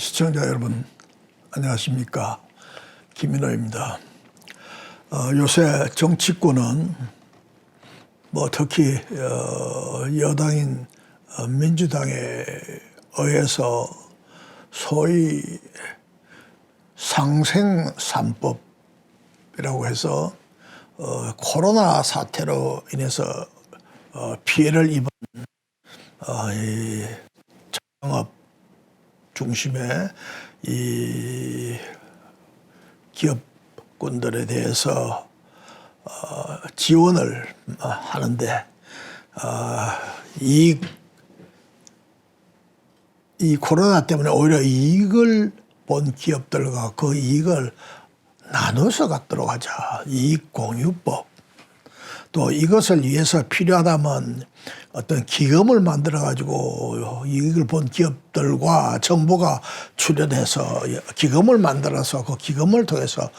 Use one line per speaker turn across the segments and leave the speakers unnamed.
시청자 여러분 안녕하십니까, 김민호입니다. 요새 정치권은 특히 여당인 민주당에 의해서 소위 상생 3법이라고 해서 코로나 사태로 인해서 피해를 입은 이 자영업 중심의 이 기업군들에 대해서 지원을 하는데 이 코로나 때문에 오히려 이익을 본 기업들과 그 이익을 나눠서 갖도록 하자. 이익공유법. 또 이것을 위해서 필요하다면 어떤 기금을 만들어 가지고 이익을 본 기업들과 정부가 출연해서 기금을 만들어서 그 기금을 통해서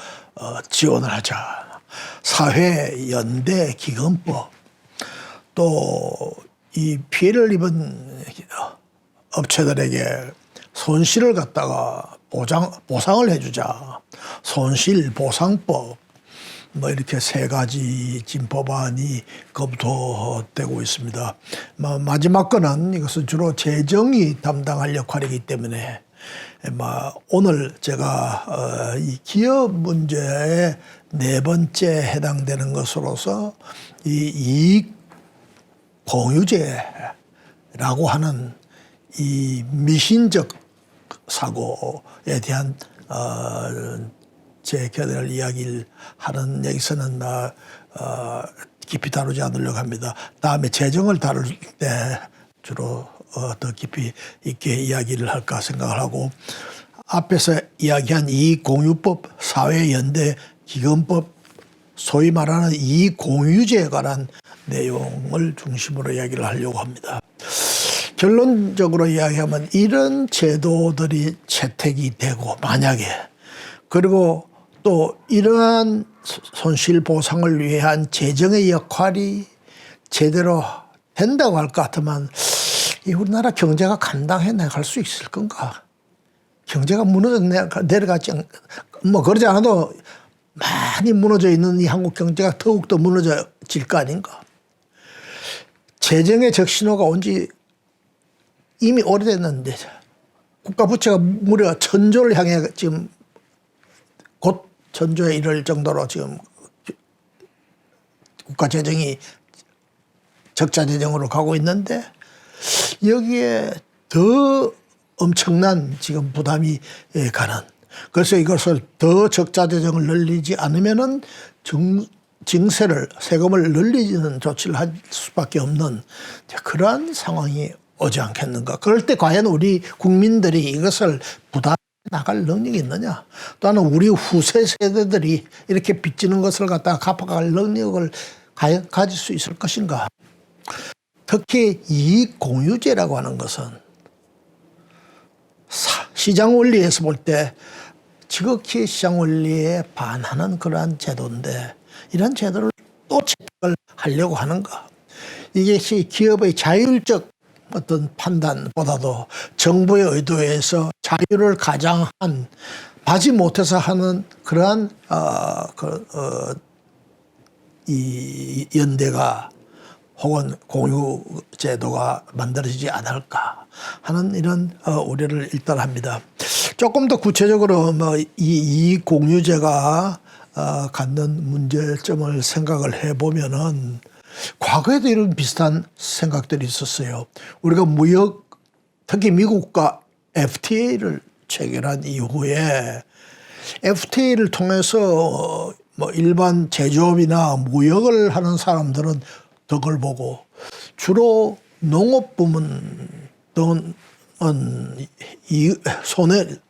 지원을 하자. 사회연대기금법. 또 이 피해를 입은 업체들에게 손실을 갖다가 보상을 해주자. 손실보상법. 이렇게 세 가지 지금 법안이 검토되고 있습니다. 마지막 거는 이것은 주로 재정이 담당할 역할이기 때문에 오늘 제가 이 기업 문제의 네 번째 해당되는 것으로서 이 이익 공유제라고 하는 이 미신적 사고에 대한 제 견해를 이야기를 하는 여기서는 깊이 다루지 않으려고 합니다. 다음에 재정을 다룰 때 주로 더 깊이 있게 이야기를 할까 생각을 하고, 앞에서 이야기한 이익공유법, 사회연대기금법, 소위 말하는 이익공유제에 관한 내용을 중심으로 이야기를 하려고 합니다. 결론적으로 이야기하면 이런 제도들이 채택이 되고, 만약에 그리고 또 이러한 손실보상을 위한 재정의 역할이 제대로 된다고 할 것 같으면 이 우리나라 경제가 감당해 나갈 수 있을 건가? 경제가 무너져 내려가지 그러지 않아도 많이 무너져 있는 이 한국 경제가 더욱더 무너져질 거 아닌가? 재정의 적신호가 온 지 이미 오래됐는데 국가 부채가 무려 1,000조를 향해 지금 곧 1,000조에 이를 정도로 지금 국가 재정이 적자 재정으로 가고 있는데, 여기에 더 엄청난 지금 부담이 가는, 그래서 이것을 더 적자 재정을 늘리지 않으면은 증세를, 세금을 늘리는 조치를 할 수밖에 없는 그러한 상황이 오지 않겠는가. 그럴 때 과연 우리 국민들이 이것을 부담 나갈 능력이 있느냐. 또는 우리 후세 세대들이 이렇게 빚지는 것을 갖다가 갚아갈 능력을 과연 가질 수 있을 것인가. 특히 이익공유제라고 하는 것은 시장 원리에서 볼 때 지극히 시장 원리에 반하는 그러한 제도인데, 이런 제도를 또 채택을 하려고 하는가. 이것이 기업의 자율적 어떤 판단보다도 정부의 의도에서 자유를 가장한, 하지 못해서 하는 그러한 이 연대가 혹은 공유 제도가 만들어지지 않을까 하는 이런 우려를 일단 합니다. 조금 더 구체적으로 이 공유제가 갖는 문제점을 생각을 해보면은, 과거에도 이런 비슷한 생각들이 있었어요. 우리가 무역, 특히 미국과 FTA를 체결한 이후에 FTA를 통해서 일반 제조업이나 무역을 하는 사람들은 덕을 보고, 주로 농업 부문 등은 손해를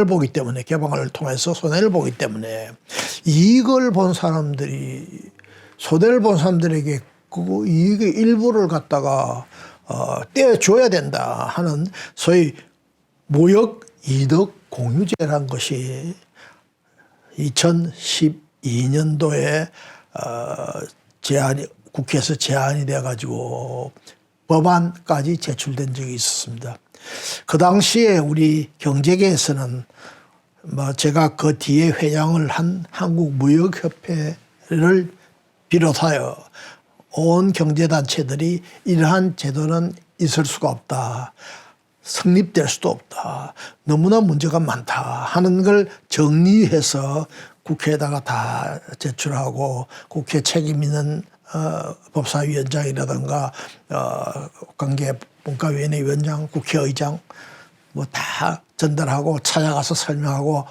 보기 때문에, 개방을 통해서 손해를 보기 때문에 이익을 본 사람들이, 손해를 본 사람들에게 그 이익의 일부를 갖다가 떼어줘야 된다 하는 소위 무역 이득 공유제라는 것이 2012년도에 국회에서 제안이 되어 가지고 법안까지 제출된 적이 있었습니다. 그 당시에 우리 경제계에서는 뭐 제가 그 뒤에 회장을 한 한국무역협회를 비롯하여 온 경제단체들이 이러한 제도는 있을 수가 없다. 성립될 수도 없다. 너무나 문제가 많다 하는 걸 정리해서 국회에다가 다 제출하고 국회 책임 있는 법사위원장이라든가 관계분과위원회 위원장, 국회의장 뭐 다 전달하고 찾아가서 설명하고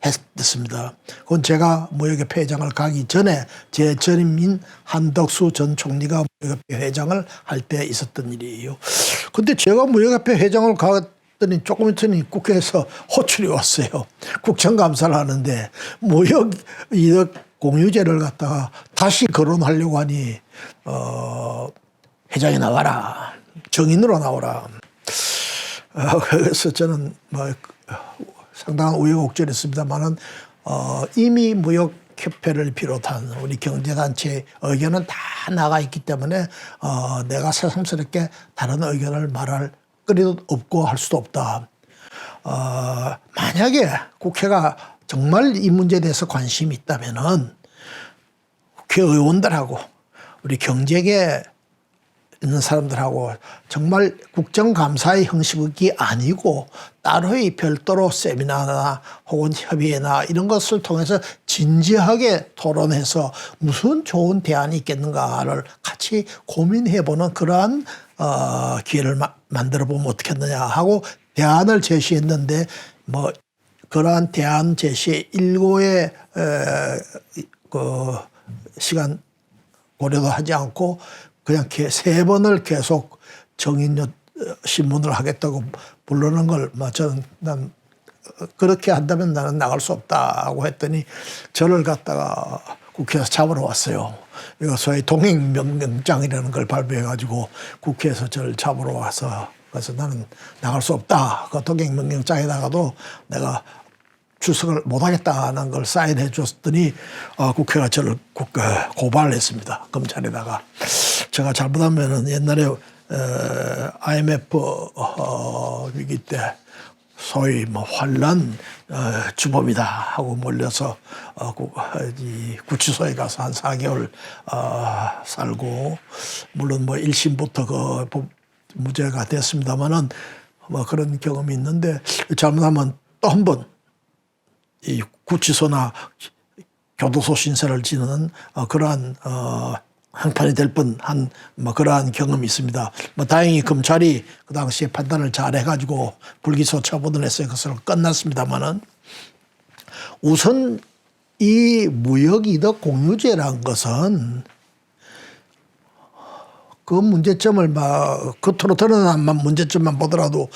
했습니다. 그건 제가 무역협회 회장을 가기 전에 제 전임인 한덕수 전 총리가 무역협회 회장을 할 때 있었던 일이에요. 근데 제가 무역협회 회장을 갔더니 조금 있더니 국회에서 호출이 왔어요. 국정감사를 하는데 무역 이득 공유제를 갖다가 다시 거론하려고 하니 회장이 나와라. 정인으로 나오라. 그래서 저는 뭐 상당한 우여곡절했습니다만은 이미 무역협회를 비롯한 우리 경제단체의 의견은 다 나가 있기 때문에 내가 새삼스럽게 다른 의견을 말할 거리도 없고 할 수도 없다. 만약에 국회가 정말 이 문제에 대해서 관심이 있다면은 국회의원들하고 우리 경제계 있는 사람들하고 정말 국정감사의 형식이 아니고 따로의 별도로 세미나나 혹은 협의회나 이런 것을 통해서 진지하게 토론해서 무슨 좋은 대안이 있겠는가를 같이 고민해보는 그러한 기회를 만들어보면 어떻겠느냐 하고 대안을 제시했는데 뭐 그러한 대안 제시의 일고의 그 시간 고려도 하지 않고 그냥 3번을 계속 정인 신문을 하겠다고 부르는 걸 저는 난 그렇게 한다면 나는 나갈 수 없다고 했더니 저를 갖다가 국회에서 잡으러 왔어요. 이거 소위 동행명령장이라는 걸 발표해 가지고 국회에서 저를 잡으러 와서 그래서 나는 나갈 수 없다. 그 동행명령장에다가도 내가 출석을 못하겠다는 걸 사인해 줬더니 국회가 저를 고발을 했습니다. 검찰에다가. 제가 잘못하면 옛날에 IMF 위기 때 소위 뭐 환란 주범이다 하고 몰려서 이 구치소에 가서 한 4개월 살고 물론 뭐 1심부터 그 무죄가 됐습니다만은 뭐 그런 경험이 있는데 잘못하면 또 한 번 이 구치소나 교도소 신세를 지는 그러한 한판이 될 뻔한 뭐 그러한 경험이 있습니다. 뭐 다행히 검찰이 그 당시에 판단을 잘 해가지고 불기소 처분을 했어요. 그것은 끝났습니다만은 우선 이 무역이득 공유제라는 것은 그 문제점을 막 겉으로 드러난 문제점만 보더라도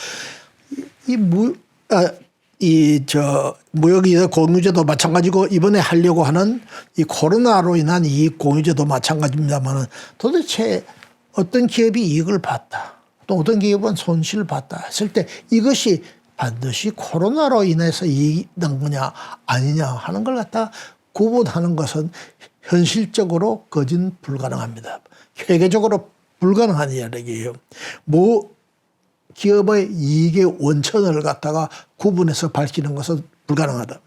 무역이득 공유제도 마찬가지고 이번에 하려고 하는 이 코로나로 인한 이익 공유제도 마찬가지입니다만은 도대체 어떤 기업이 이익을 봤다. 또 어떤 기업은 손실을 봤다 했을 때 이것이 반드시 코로나로 인해서 이익이 난 거냐 아니냐 하는 걸 갖다 구분하는 것은 현실적으로 거진 불가능합니다. 회계적으로 불가능한 이야기예요. 기업의 이익의 원천을 갖다가 구분해서 밝히는 것은 불가능하다.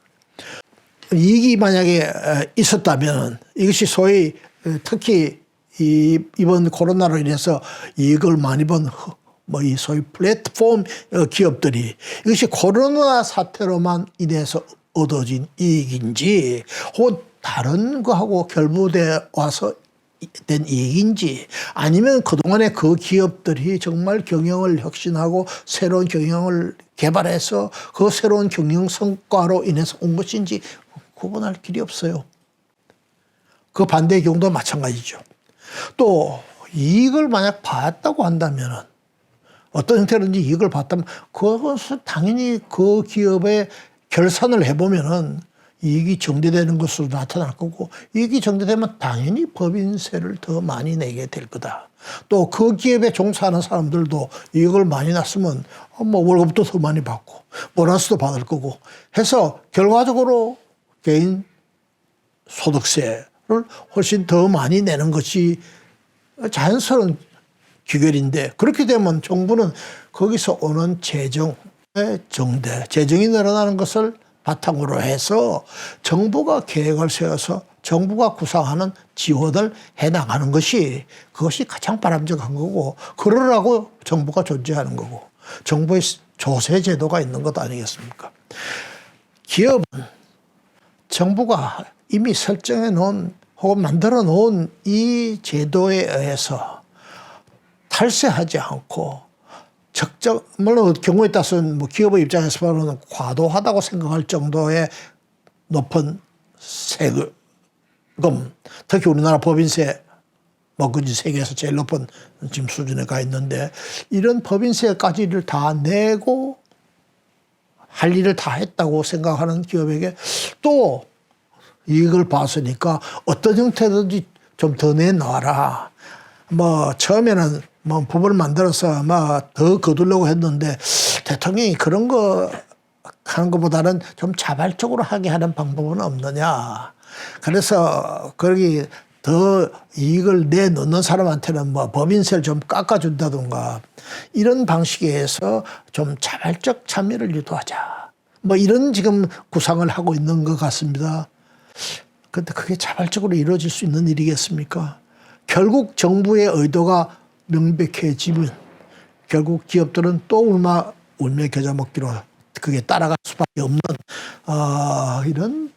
이익이 만약에 있었다면 이것이 소위 특히 이번 코로나로 인해서 이익을 많이 본 뭐 이 소위 플랫폼 기업들이 이것이 코로나 사태로만 인해서 얻어진 이익인지 혹은 다른 거하고 결부돼 와서 된 이익인지 아니면 그동안에 그 기업들이 정말 경영을 혁신하고 새로운 경영을 개발해서 그 새로운 경영 성과로 인해서 온 것인지 구분할 길이 없어요. 그 반대의 경우도 마찬가지죠. 또 이익을 만약 봤다고 한다면 어떤 형태로든지 이익을 봤다면 그것은 당연히 그 기업의 결산을 해보면은 이익이 정대되는 것으로 나타날 거고 이익이 정대되면 당연히 법인세를 더 많이 내게 될 거다. 또 그 기업에 종사하는 사람들도 이익을 많이 났으면 뭐 월급도 더 많이 받고 보너스도 받을 거고 해서 결과적으로 개인 소득세를 훨씬 더 많이 내는 것이 자연스러운 귀결인데 그렇게 되면 정부는 거기서 오는 재정의 정대, 재정이 늘어나는 것을 바탕으로 해서 정부가 계획을 세워서 정부가 구상하는 지원을 해나가는 것이 그것이 가장 바람직한 거고 그러라고 정부가 존재하는 거고 정부의 조세 제도가 있는 것 아니겠습니까? 기업은 정부가 이미 설정해 놓은 혹은 만들어 놓은 이 제도에 의해서 탈세하지 않고 물론 경우에 따라서는 뭐 기업의 입장에서 보면 과도하다고 생각할 정도의 높은 세금, 특히 우리나라 법인세 그지 세계에서 제일 높은 지금 수준에 가 있는데 이런 법인세까지를 다 내고 할 일을 다 했다고 생각하는 기업에게 또 이익을 봤으니까 어떤 형태든지 좀 더 내놔라. 처음에는 법을 만들어서 더 거두려고 했는데 대통령이 그런 거 하는 것보다는 좀 자발적으로 하게 하는 방법은 없느냐. 그래서 거기 더 이익을 내놓는 사람한테는 법인세를 좀 깎아준다든가 이런 방식에서 좀 자발적 참여를 유도하자. 이런 지금 구상을 하고 있는 것 같습니다. 그런데 그게 자발적으로 이루어질 수 있는 일이겠습니까? 결국 정부의 의도가 명백해지면 결국 기업들은 또 울며 겨자 먹기로 그게 따라갈 수밖에 없는 이런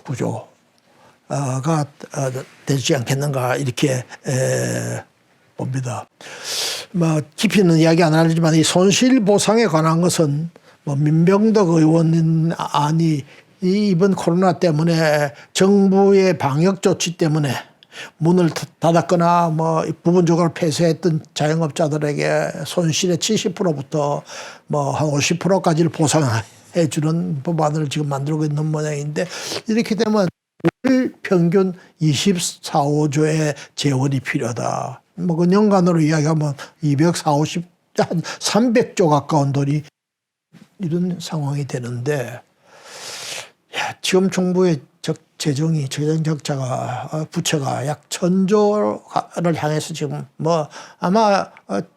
구조가 되지 않겠는가 이렇게 봅니다. 깊이는 이야기 안 하지만 이 손실보상에 관한 것은 민병덕 의원 안이 이번 코로나 때문에 정부의 방역 조치 때문에 문을 닫았거나 부분적으로 폐쇄했던 자영업자들에게 손실의 70%부터 한 50%까지를 보상해 주는 법안을 지금 만들고 있는 모양인데 이렇게 되면 월 평균 24~25조의 재원이 필요하다. 그 연간으로 이야기하면 240~50, 한 300조 가까운 돈이 이런 상황이 되는데 지금 정부의 재정 적자가 부채가 약 1,000조를 향해서 지금 아마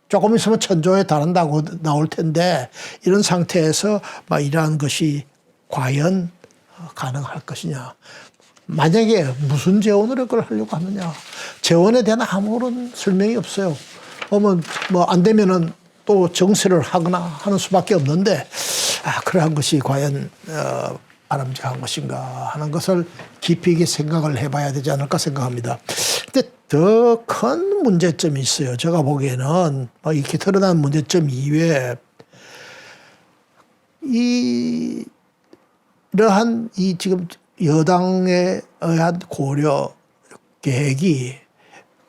조금 있으면 1,000조에 달한다고 나올 텐데 이런 상태에서 이러한 것이 과연 가능할 것이냐. 만약에 무슨 재원으로 그걸 하려고 하느냐. 재원에 대한 아무런 설명이 없어요. 안 되면은 또 정세를 하거나 하는 수밖에 없는데 그러한 것이 과연 바람직한 것인가 하는 것을 깊이 있게 생각을 해봐야 되지 않을까 생각합니다. 근데 더 큰 문제점이 있어요. 제가 보기에는 이렇게 드러난 문제점 이외에 이러한 지금 여당에 의한 고려 계획이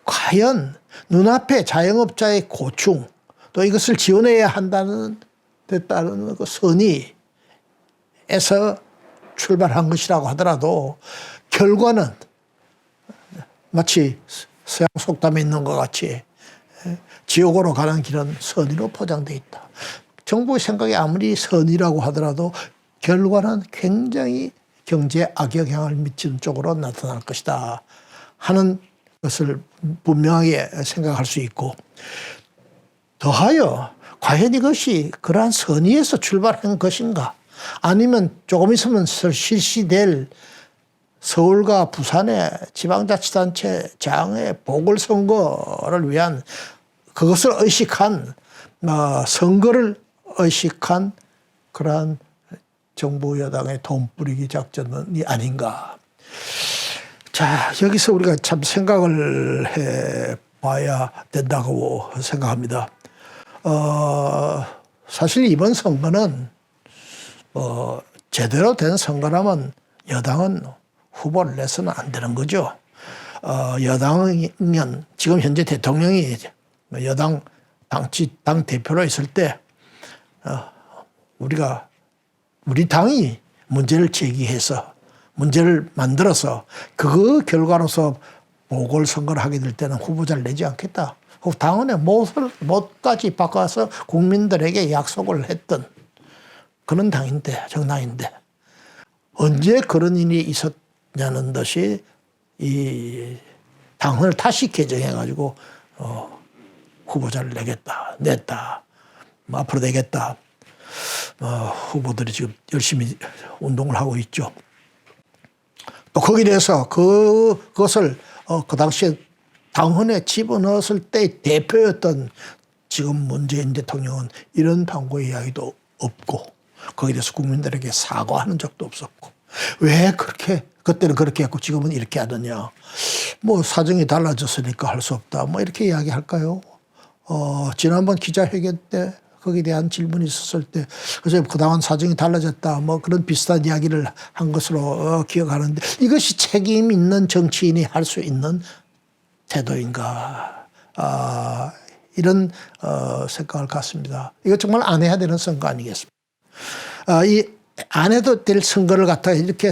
과연 눈앞에 자영업자의 고충 또 이것을 지원해야 한다는 데 따른 그 선의에서 출발한 것이라고 하더라도 결과는 마치 서양 속담에 있는 것 같이 지옥으로 가는 길은 선의로 포장되어 있다. 정부의 생각이 아무리 선의라고 하더라도 결과는 굉장히 경제에 악영향을 미치는 쪽으로 나타날 것이다 하는 것을 분명하게 생각할 수 있고 더하여 과연 이것이 그러한 선의에서 출발한 것인가 아니면 조금 있으면 실시될 서울과 부산의 지방자치단체 장의 보궐선거를 위한 그것을 의식한 선거를 의식한 그러한 정부 여당의 돈뿌리기 작전이 아닌가. 자, 여기서 우리가 참 생각을 해봐야 된다고 생각합니다. 사실 이번 선거는 제대로 된 선거라면 여당은 후보를 내서는 안 되는 거죠. 여당은 지금 현재 대통령이 여당 당 대표로 있을 때 우리 당이 문제를 제기해서 문제를 만들어서 그 결과로서 보궐선거를 하게 될 때는 후보자를 내지 않겠다. 당원의 못까지 바꿔서 국민들에게 약속을 했던 그런 정당인데 언제 그런 일이 있었냐는 듯이 이 당헌을 다시 개정해가지고 후보자를 냈다. 뭐 앞으로 내겠다. 후보들이 지금 열심히 운동을 하고 있죠. 또 거기에 대해서 그것을 그 당시에 당헌에 집어넣었을 때 대표였던 지금 문재인 대통령은 이런 방구의 이야기도 없고 거기에 대해서 국민들에게 사과하는 적도 없었고 왜 그렇게 그때는 그렇게 했고 지금은 이렇게 하느냐. 뭐 사정이 달라졌으니까 할 수 없다. 뭐 이렇게 이야기할까요? 지난번 기자회견 때 거기에 대한 질문이 있었을 때 그래서 그동안 사정이 달라졌다. 뭐 그런 비슷한 이야기를 한 것으로 기억하는데 이것이 책임 있는 정치인이 할 수 있는 태도인가. 이런 생각을 갖습니다. 이거 정말 안 해야 되는 선거 아니겠습니까? 이 안 해도 될 선거를 갖다가 이렇게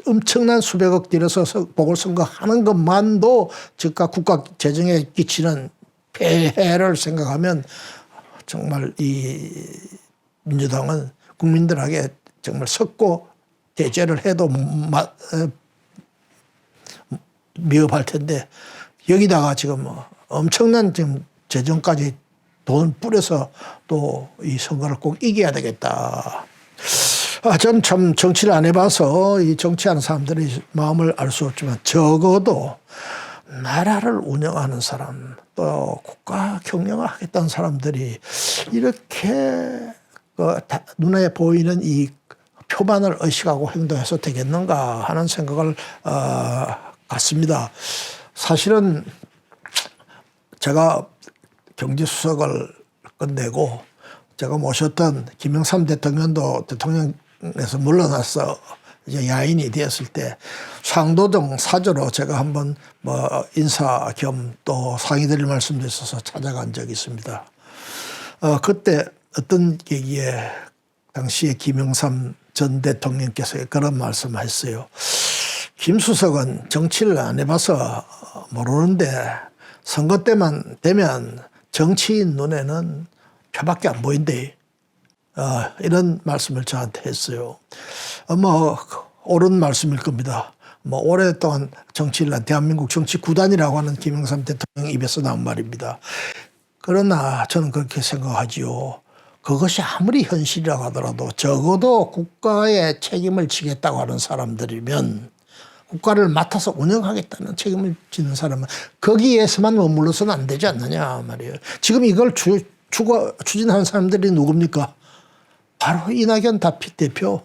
엄청난 수백억 들여서 보궐선거 하는 것만도 즉각 국가 재정에 끼치는 폐해를 생각하면 정말 이 민주당은 국민들에게 정말 섰고 대죄를 해도 미흡할 텐데 여기다가 지금 엄청난 지금 재정까지 돈 뿌려서 또 이 선거를 꼭 이겨야 되겠다. 전 참 정치를 안 해봐서 이 정치하는 사람들의 마음을 알 수 없지만 적어도 나라를 운영하는 사람 또 국가 경영을 하겠다는 사람들이 이렇게 눈에 보이는 이 표만을 의식하고 행동해서 되겠는가 하는 생각을 갖습니다. 사실은 제가 경제수석을 끝내고 제가 모셨던 김영삼 대통령도 대통령에서 물러나서 이제 야인이 되었을 때 상도동 사저로 제가 한번 뭐 인사 겸 또 상의드릴 말씀도 있어서 찾아간 적이 있습니다. 그때 어떤 계기에 당시에 김영삼 전 대통령께서 그런 말씀하셨어요. 김 수석은 정치를 안 해봐서 모르는데 선거 때만 되면 정치인 눈에는 표밖에 안 보인대. 이런 말씀을 저한테 했어요. 뭐 옳은 말씀일 겁니다. 뭐 오랫동안 정치를 한 대한민국 정치 구단이라고 하는 김영삼 대통령 입에서 나온 말입니다. 그러나 저는 그렇게 생각하지요. 그것이 아무리 현실이라고 하더라도 적어도 국가의 책임을 지겠다고 하는 사람들이면 국가를 맡아서 운영하겠다는 책임을 지는 사람은 거기에서만 머물러서는 안 되지 않느냐 말이에요. 지금 이걸 추진하는 사람들이 누굽니까? 바로 이낙연 대표,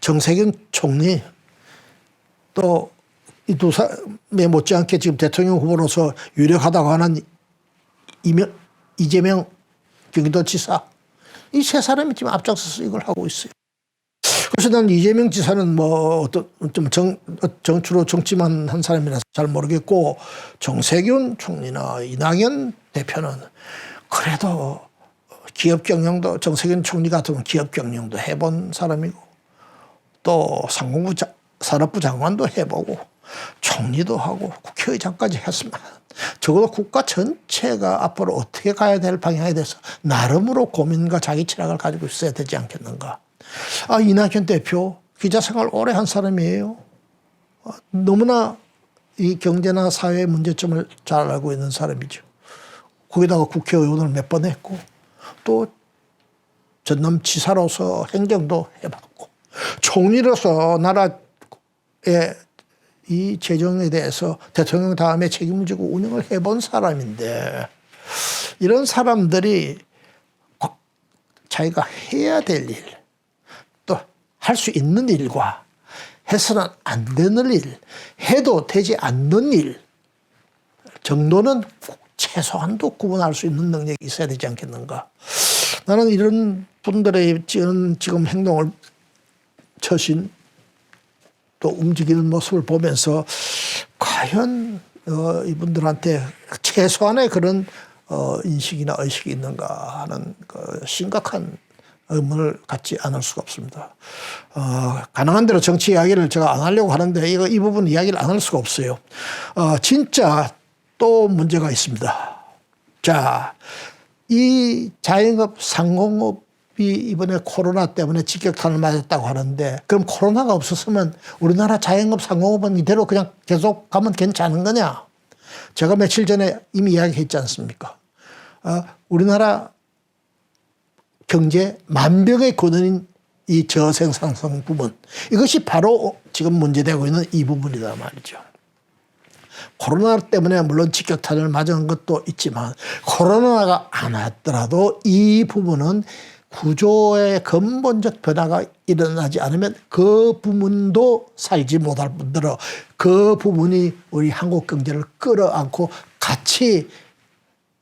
정세균 총리, 또 이 두 사람에 못지않게 지금 대통령 후보로서 유력하다고 하는 이재명 경기도지사, 이 세 사람이 지금 앞장서서 이걸 하고 있어요. 그래서 난 이재명 지사는 뭐 어떤 좀 정치로 정치만 한 사람이라서 잘 모르겠고 정세균 총리나 이낙연 대표는 그래도 기업 경영도 정세균 총리 같으면 기업 경영도 해본 사람이고 또 상공부 산업부 장관도 해보고 총리도 하고 국회의장까지 했으면 적어도 국가 전체가 앞으로 어떻게 가야 될 방향에 대해서 나름으로 고민과 자기 철학을 가지고 있어야 되지 않겠는가. 이낙연 대표 기자 생활 오래 한 사람이에요. 너무나 이 경제나 사회의 문제점을 잘 알고 있는 사람이죠. 거기다가 국회의원을 몇 번 했고 또 전남지사로서 행정도 해봤고 총리로서 나라의 이 재정에 대해서 대통령 다음에 책임을 지고 운영을 해본 사람인데 이런 사람들이 자기가 해야 될 일, 또 할 수 있는 일과 해서는 안 되는 일, 해도 되지 않는 일 정도는 최소한도 구분할 수 있는 능력이 있어야 되지 않겠는가. 나는 이런 분들의 지금 행동을 처신 또 움직이는 모습을 보면서 과연 이분들한테 최소한의 그런 인식이나 의식이 있는가 하는 심각한 의문을 갖지 않을 수가 없습니다. 가능한 대로 정치 이야기를 제가 안 하려고 하는데 이 부분 이야기를 안 할 수가 없어요. 진짜 또 문제가 있습니다. 자, 이 자영업 상공업이 이번에 코로나 때문에 직격탄을 맞았다고 하는데 그럼 코로나가 없었으면 우리나라 자영업 상공업은 이대로 그냥 계속 가면 괜찮은 거냐? 제가 며칠 전에 이미 이야기했지 않습니까? 우리나라 경제 만병의 근원인 이 저생산성 부분, 이것이 바로 지금 문제되고 있는 이 부분이다 말이죠. 코로나 때문에 물론 직격탄을 맞은 것도 있지만 코로나가 안 왔더라도 이 부분은 구조의 근본적 변화가 일어나지 않으면 그 부분도 살지 못할 뿐더러 그 부분이 우리 한국 경제를 끌어안고 같이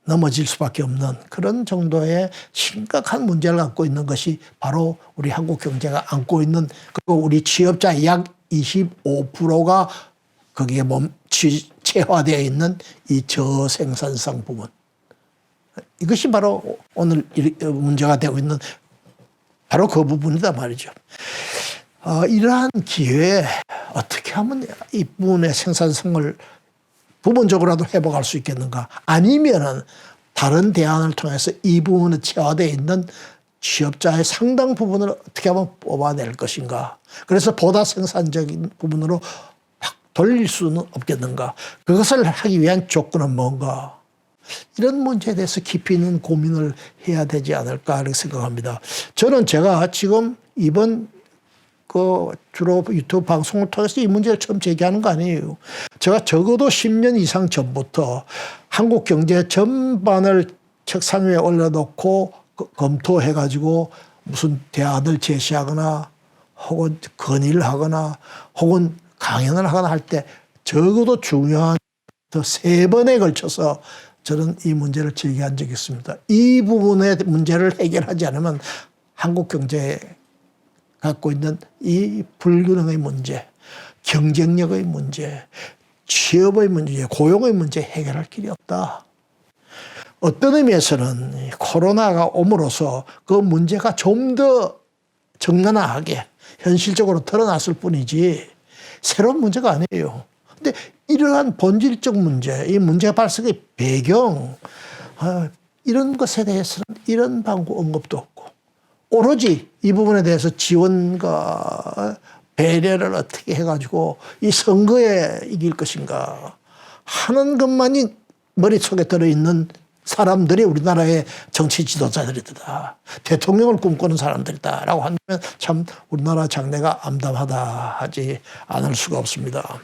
넘어질 수밖에 없는 그런 정도의 심각한 문제를 갖고 있는 것이 바로 우리 한국 경제가 안고 있는, 그리고 우리 취업자 약 25%가 거기에 체화되어 있는 이 저생산성 부분. 이것이 바로 오늘 문제가 되고 있는 바로 그 부분이다 말이죠. 이러한 기회에 어떻게 하면 이 부분의 생산성을 부분적으로라도 회복할 수 있겠는가? 아니면은 다른 대안을 통해서 이 부분에 체화되어 있는 취업자의 상당 부분을 어떻게 하면 뽑아낼 것인가? 그래서 보다 생산적인 부분으로 확 돌릴 수는 없겠는가? 그것을 하기 위한 조건은 뭔가? 이런 문제에 대해서 깊이 있는 고민을 해야 되지 않을까 이렇게 생각합니다. 저는 제가 지금 이번 주로 유튜브 방송을 통해서 이 문제를 처음 제기하는 거 아니에요. 제가 적어도 10년 이상 전부터 한국 경제 전반을 책상 위에 올려놓고 검토해가지고 무슨 대안을 제시하거나 혹은 건의를 하거나 혹은 강연을 하거나 할 때 적어도 중요한 3번에 걸쳐서 저는 이 문제를 제기한 적이 있습니다. 이 부분의 문제를 해결하지 않으면 한국 경제에 갖고 있는 이 불균형의 문제, 경쟁력의 문제, 취업의 문제, 고용의 문제 해결할 길이 없다. 어떤 의미에서는 코로나가 옴으로써 그 문제가 좀 더 적나라하게 현실적으로 드러났을 뿐이지 새로운 문제가 아니에요. 근데 이러한 본질적 문제, 이 문제 발생의 배경, 이런 것에 대해서는 이런 방구 언급도 없고 오로지 이 부분에 대해서 지원과 배려를 어떻게 해가지고 이 선거에 이길 것인가 하는 것만이 머릿속에 들어있는 사람들이 우리나라의 정치 지도자들이다. 대통령을 꿈꾸는 사람들이다라고 한다면 참 우리나라 장래가 암담하다 하지 않을 수가 없습니다.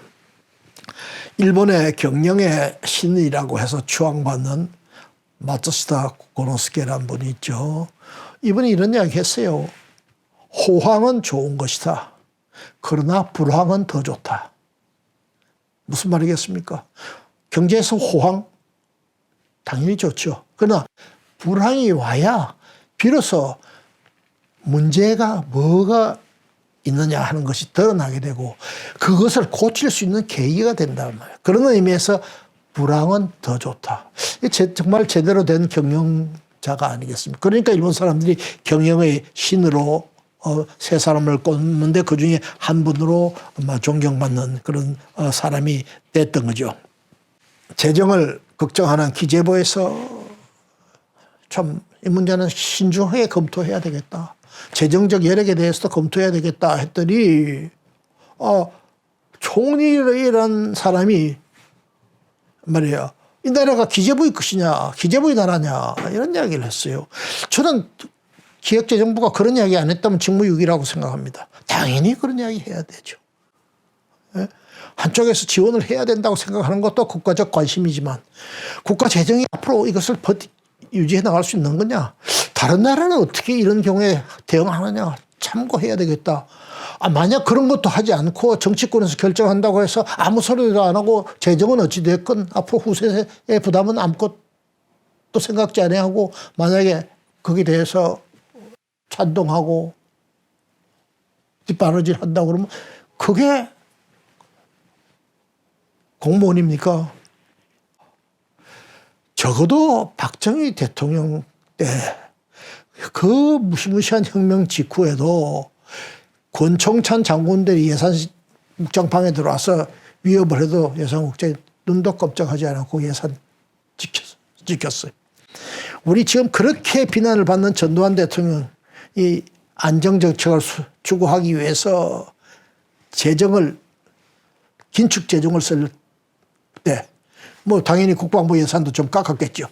일본의 경영의 신이라고 해서 추앙받는 마츠시타 고노스케라는 분이 있죠. 이분이 이런 이야기 했어요. 호황은 좋은 것이다. 그러나 불황은 더 좋다. 무슨 말이겠습니까? 경제에서 호황? 당연히 좋죠. 그러나 불황이 와야 비로소 문제가 뭐가 있느냐 하는 것이 드러나게 되고 그것을 고칠 수 있는 계기가 된다는 말이에요. 그런 의미에서 불황은 더 좋다. 정말 제대로 된 경영자가 아니겠습니까? 그러니까 일본 사람들이 경영의 신으로 세 사람을 꼽는데 그중에 한 분으로 존경받는 그런 사람이 됐던 거죠. 재정을 걱정하는 기재부에서 참 이 문제는 신중하게 검토해야 되겠다. 재정적 여력에 대해서도 검토해야 되겠다 했더니 총리라는 사람이 말이에요. 이 나라가 기재부의 것이냐 기재부의 나라냐 이런 이야기를 했어요. 저는 기획재정부가 그런 이야기 안 했다면 직무유기라고 생각합니다. 당연히 그런 이야기 해야 되죠. 한쪽에서 지원을 해야 된다고 생각하는 것도 국가적 관심이지만 국가 재정이 앞으로 이것을 유지해 나갈 수 있는 거냐. 다른 나라는 어떻게 이런 경우에 대응하느냐 참고해야 되겠다. 만약 그런 것도 하지 않고 정치권에서 결정한다고 해서 아무 소리도 안 하고 재정은 어찌됐건 앞으로 후세의 부담은 아무것도 생각지 않아야 하고 만약에 거기에 대해서 찬동하고 뒷바라질 한다고 그러면 그게 공무원입니까? 적어도 박정희 대통령 때 그 무시무시한 혁명 직후에도 권총찬 장군들이 예산국장방에 들어와서 위협을 해도 예산국장이 눈도 깜짝하지 않고 예산 지켰어요. 우리 지금 그렇게 비난을 받는 전두환 대통령 이 안정정책을 추구하기 위해서 긴축 재정을 쓸 때 뭐 당연히 국방부 예산도 좀 깎았겠죠.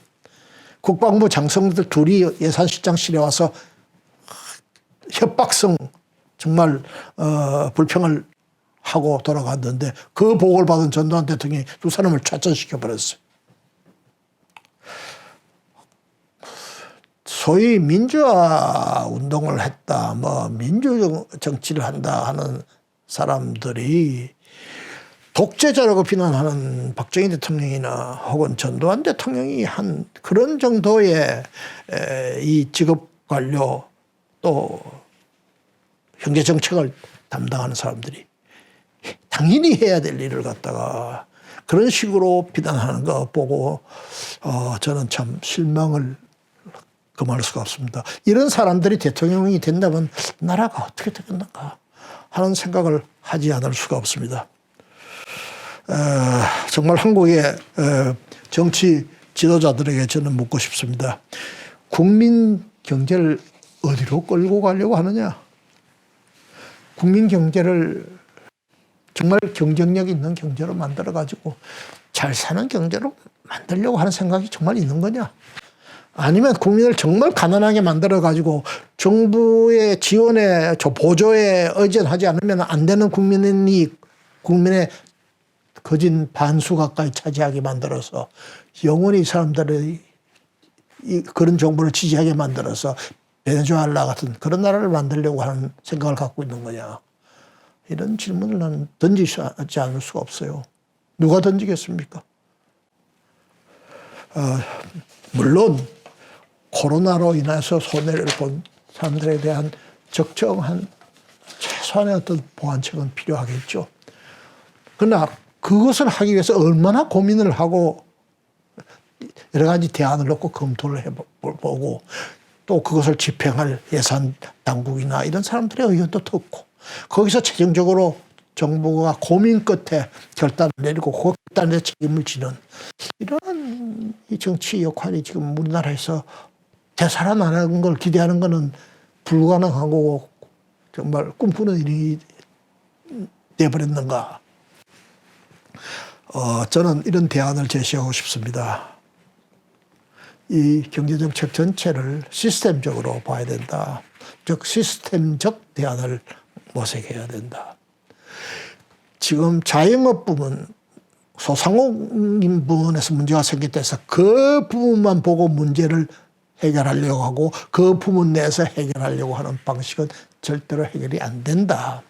국방부 장성들 둘이 예산실장실에 와서 협박성 정말 불평을 하고 돌아갔는데 그 보고를 받은 전두환 대통령이 두 사람을 좌천시켜버렸어요. 소위 민주화 운동을 했다, 뭐 민주 정치를 한다 하는 사람들이 독재자라고 비난하는 박정희 대통령이나 혹은 전두환 대통령이 한 그런 정도의 이 직업 관료 또 경제 정책을 담당하는 사람들이 당연히 해야 될 일을 갖다가 그런 식으로 비난하는 거 보고 저는 참 실망을 금할 수가 없습니다. 이런 사람들이 대통령이 된다면 나라가 어떻게 되겠는가 하는 생각을 하지 않을 수가 없습니다. 정말 한국의 정치 지도자들에게 저는 묻고 싶습니다. 국민 경제를 어디로 끌고 가려고 하느냐? 국민 경제를 정말 경쟁력 있는 경제로 만들어가지고 잘 사는 경제로 만들려고 하는 생각이 정말 있는 거냐? 아니면 국민을 정말 가난하게 만들어가지고 정부의 지원에, 보조에 의존하지 않으면 안 되는 국민의 거진 반수 가까이 차지하게 만들어서 영원히 이 사람들이 그런 정부를 지지하게 만들어서 베네수엘라 같은 그런 나라를 만들려고 하는 생각을 갖고 있는 거냐. 이런 질문을 나는 던지지 않을 수가 없어요. 누가 던지겠습니까? 물론 코로나로 인해서 손해를 본 사람들에 대한 적정한 최소한의 어떤 보완책은 필요하겠죠. 그러나 그것을 하기 위해서 얼마나 고민을 하고 여러 가지 대안을 놓고 검토를 해보고 또 그것을 집행할 예산 당국이나 이런 사람들의 의견도 듣고 거기서 최종적으로 정부가 고민 끝에 결단을 내리고 그 결단에 책임을 지는 이런 이 정치 역할이 지금 우리나라에서 되살아나는 걸 기대하는 것은 불가능하고 정말 꿈꾸는 일이 돼버렸는가. 저는 이런 대안을 제시하고 싶습니다. 이 경제정책 전체를 시스템적으로 봐야 된다. 즉 시스템적 대안을 모색해야 된다. 지금 자영업 부분, 소상공인 부분에서 문제가 생겼다 해서 그 부분만 보고 문제를 해결하려고 하고 그 부분 내에서 해결하려고 하는 방식은 절대로 해결이 안 된다.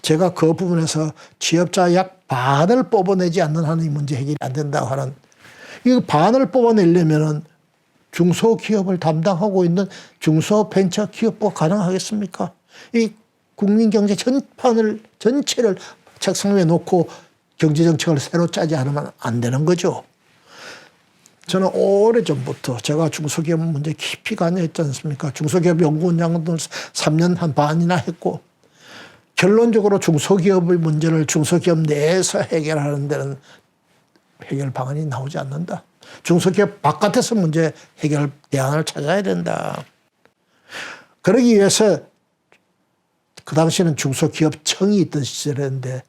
제가 그 부분에서 취업자 약 반을 뽑아내지 않는 한은 이 문제 해결이 안 된다고 하는, 이 반을 뽑아내려면은 중소기업을 담당하고 있는 중소벤처기업부가 가능하겠습니까? 이 국민경제 전체를 책상 위에 놓고 경제정책을 새로 짜지 않으면 안 되는 거죠. 저는 오래전부터 제가 중소기업 문제 깊이 관여했지 않습니까? 중소기업 연구원장도 3년 한 반이나 했고 결론적으로 중소기업의 문제를 중소기업 내에서 해결하는 데는 해결 방안이 나오지 않는다. 중소기업 바깥에서 문제 해결 대안을 찾아야 된다. 그러기 위해서 그 당시에는 중소기업청이 있던 시절이었는데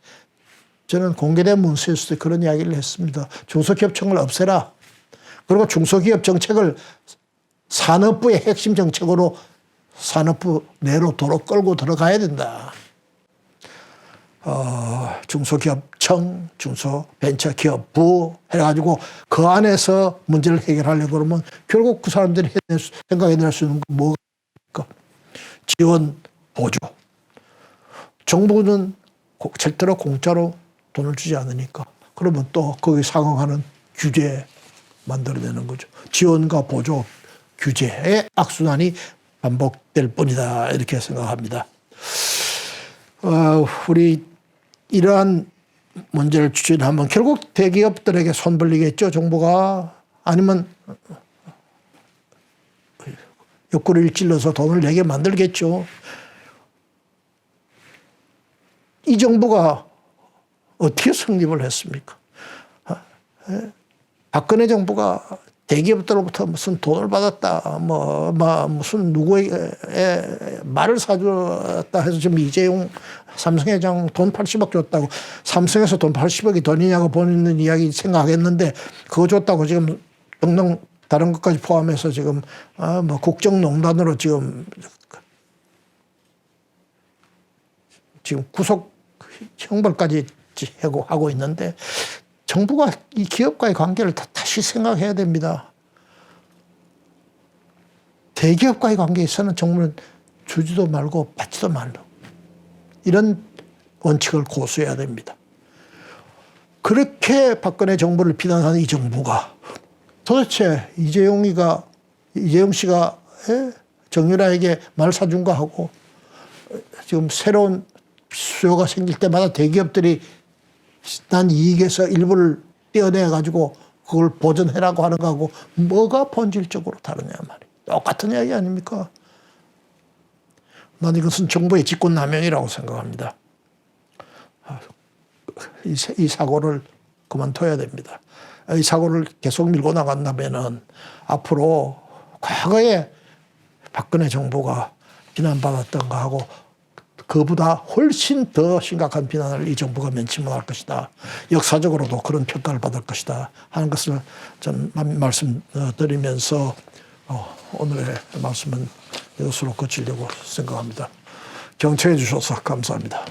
저는 공개된 문서에서도 그런 이야기를 했습니다. 중소기업청을 없애라. 그리고 중소기업 정책을 산업부의 핵심 정책으로 산업부 내로 도로 끌고 들어가야 된다. 중소기업청, 중소벤처기업부 해가지고 그 안에서 문제를 해결하려고 그러면 결국 그 사람들이 생각해낼 수 있는 건 뭐가? 지원, 보조. 정부는 절대로 공짜로 돈을 주지 않으니까 그러면 또 거기에 상응하는 규제 만들어내는 거죠. 지원과 보조, 규제의 악순환이 반복될 뿐이다 이렇게 생각합니다. 우리 이러한 문제를 추진하면 결국 대기업들에게 손 벌리겠죠. 정부가. 아니면 옆구리를 찔러서 돈을 내게 만들겠죠. 이 정부가 어떻게 성립을 했습니까? 박근혜 정부가 대기업들로부터 무슨 돈을 받았다, 무슨 누구에게 말을 사줬다 해서 지금 이재용 삼성회장 돈 80억 줬다고, 삼성에서 돈 80억이 돈이냐고 보는 이야기 생각했는데 그거 줬다고 지금 등등 다른 것까지 포함해서 지금 뭐 국정농단으로 지금 구속 형벌까지 하고 있는데 정부가 이 기업과의 관계를 다시 생각해야 됩니다. 대기업과의 관계에 있어서는 정부는 주지도 말고 받지도 말고 이런 원칙을 고수해야 됩니다. 그렇게 박근혜 정부를 비난하는 이 정부가 도대체 이재용 씨가 정유라에게 말 사준가 하고 지금 새로운 수요가 생길 때마다 대기업들이 난 이익에서 일부를 떼어내 가지고 그걸 보전해라고 하는 거하고 뭐가 본질적으로 다르냐 말이에요. 똑같은 이야기 아닙니까? 난 이것은 정부의 직권남용이라고 생각합니다. 이 사고를 그만둬야 됩니다. 이 사고를 계속 밀고 나간다면은 앞으로 과거에 박근혜 정부가 비난받았던 거하고 그보다 훨씬 더 심각한 비난을 이 정부가 면치 못할 것이다. 역사적으로도 그런 평가를 받을 것이다 하는 것을 좀 말씀드리면서 오늘의 말씀은 이것으로 그치려고 생각합니다. 경청해 주셔서 감사합니다.